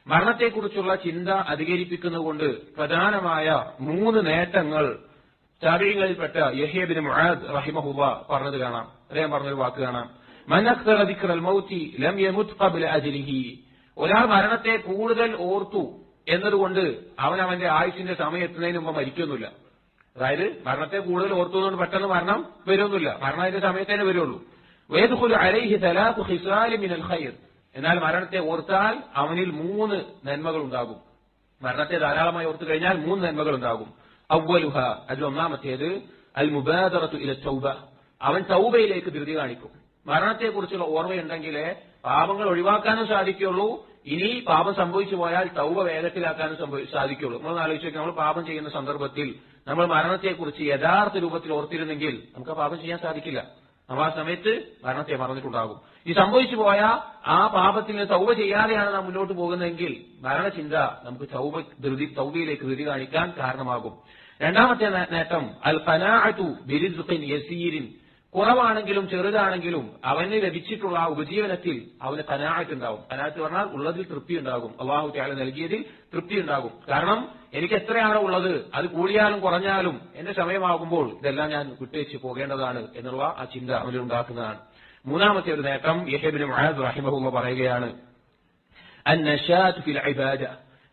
മരണത്തെക്കുറിച്ചുള്ള ചിന്ത അധികരിപ്പിക്കുന്നതുകൊണ്ട് പ്രധാനമായ 3 നേട്ടങ്ങൾ താബിഈങ്ങളിൽപ്പെട്ട യഹ്യ ഇബ്നു മുആദ് റഹിമഹുല്ലാ പറഞ്ഞത് കാണാം. അദ്ദേഹം പറഞ്ഞൊരു വാക്ക് കാണാം, മൻ അക്തറ ദിക്റൽ മൗതി ലം യമുത് ഖബ്ല അജ്ലിഹി. ഒരാൾ മരണത്തെ കൂടുതൽ ഓർത്തു എന്നതുകൊണ്ട് അവൻ അവന്റെ ആയുസിന്റെ സമയം എത്തുന്നതിന് മുമ്പ് മരിക്കൊന്നുമില്ല. അതായത് മരണത്തെ കൂടുതൽ ഓർത്തുകൊണ്ട് പെട്ടെന്ന് മരണം വരുമൊന്നുമില്ല, മരണം അതിന്റെ സമയത്തേനെ വരുള്ളൂ. വയദ്ഖുലു അലൈഹി സലാസു ഖിസാലി മിനൽ ഖൈർ. എന്നാൽ മരണത്തെ ഓർത്താൽ അവനിൽ 3 നന്മകൾ ഉണ്ടാകും. മരണത്തെ ധാരാളമായി ഓർത്തു കഴിഞ്ഞാൽ 3 നന്മകൾ ഉണ്ടാകും. അവ്വലുഹ, അതിൽ ഒന്നാമത്തേത് അൽ മുബാദറത്തു ഇല തൗബ. അവൻ തൗബയിലേക്ക് ധൃതി കാണിക്കും. മരണത്തെക്കുറിച്ചുള്ള ഓർമ്മയുണ്ടെങ്കിലേ പാപങ്ങൾ ഒഴിവാക്കാനും സാധിക്കുള്ളൂ. ഇനി പാപം സംഭവിച്ചു പോയാൽ തൗബ വേഗത്തിലാക്കാനും സാധിക്കുള്ളൂ. നമ്മൾ ആലോചിച്ചു, നമ്മൾ പാപം ചെയ്യുന്ന സന്ദർഭത്തിൽ നമ്മൾ മരണത്തെക്കുറിച്ച് യഥാർത്ഥ രൂപത്തിൽ ഓർത്തിരുന്നെങ്കിൽ നമുക്ക് പാപം ചെയ്യാൻ സാധിക്കില്ല. നമ്മൾ ആ സമയത്ത് മരണത്തെ മറന്നിട്ടുണ്ടാകും. ഈ സംഭവിച്ചു പോയ ആ പാപത്തിൽ തൗബ ചെയ്യാതെയാണ് നാം മുന്നോട്ട് പോകുന്നതെങ്കിൽ മരണചിന്ത നമുക്ക് തൗബയിലേക്ക് ധൃതി കാണിക്കാൻ കാരണമാകും. രണ്ടാമത്തെ നേട്ടം അൽ ഖനാഅതു ബിറിസ്ഖിൻ യസീരിൻ. കുറവാണെങ്കിലും ചെറുതാണെങ്കിലും അവന് ലഭിച്ചിട്ടുള്ള ആ ഉപജീവനത്തിൽ അവന് ഖനാഅത്ത് ഉണ്ടാവും. ഖനാഅത്ത് പറഞ്ഞാൽ ഉള്ളതിൽ തൃപ്തി ഉണ്ടാകും, അല്ലാഹു തആല നൽകിയതിൽ തൃപ്തി ഉണ്ടാകും. കാരണം എനിക്ക് എത്രയാണോ ഉള്ളത് അത് കൂടിയാലും കുറഞ്ഞാലും എന്റെ സമയമാകുമ്പോൾ ഇതെല്ലാം ഞാൻ വിട്ടുവെച്ച് പോകേണ്ടതാണ് എന്നുള്ള ആ ചിന്ത അവനിൽ ഉണ്ടാക്കുന്നതാണ്. മൂന്നാമത്തെ ഒരു നേട്ടം യഹ്യ ഇബ്നു മുആദ് റഹിമഹുല്ലാഹ് പറയുകയാണ്, അൻ-നശാത് ഫിൽ ഇബാദ.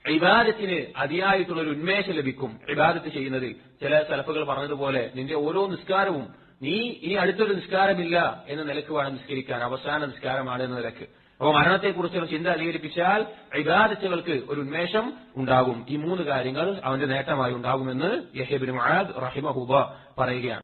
ഇബാദത്തിന് അതിയായിട്ടുള്ള ഒരു ഉന്മേഷം ലഭിക്കും ഇബാദത്ത് ചെയ്യുന്നതിൽ. ചില സലഫുകൾ പറഞ്ഞതുപോലെ നിന്റെ ഓരോ നിസ്കാരവും നീ ഇനി അടുത്തൊരു നിസ്കാരമില്ല എന്ന നിലക്ക് വേണം നിസ്കരിക്കാൻ, അവസാന നിസ്കാരമാണ് എന്ന നിലക്ക്. അപ്പോൾ മരണത്തെക്കുറിച്ചുള്ള ചിന്ത അധികരിപ്പിച്ചാൽ ഇബാദത്തുകൾക്ക് ഒരു ഉന്മേഷം ഉണ്ടാകും. ഈ 3 കാര്യങ്ങൾ അവന്റെ നേട്ടമായി ഉണ്ടാകുമെന്ന് യഹ്യ ഇബ്നു മുആദ് റഹിമഹുല്ലാഹ് പറയുകയാണ്.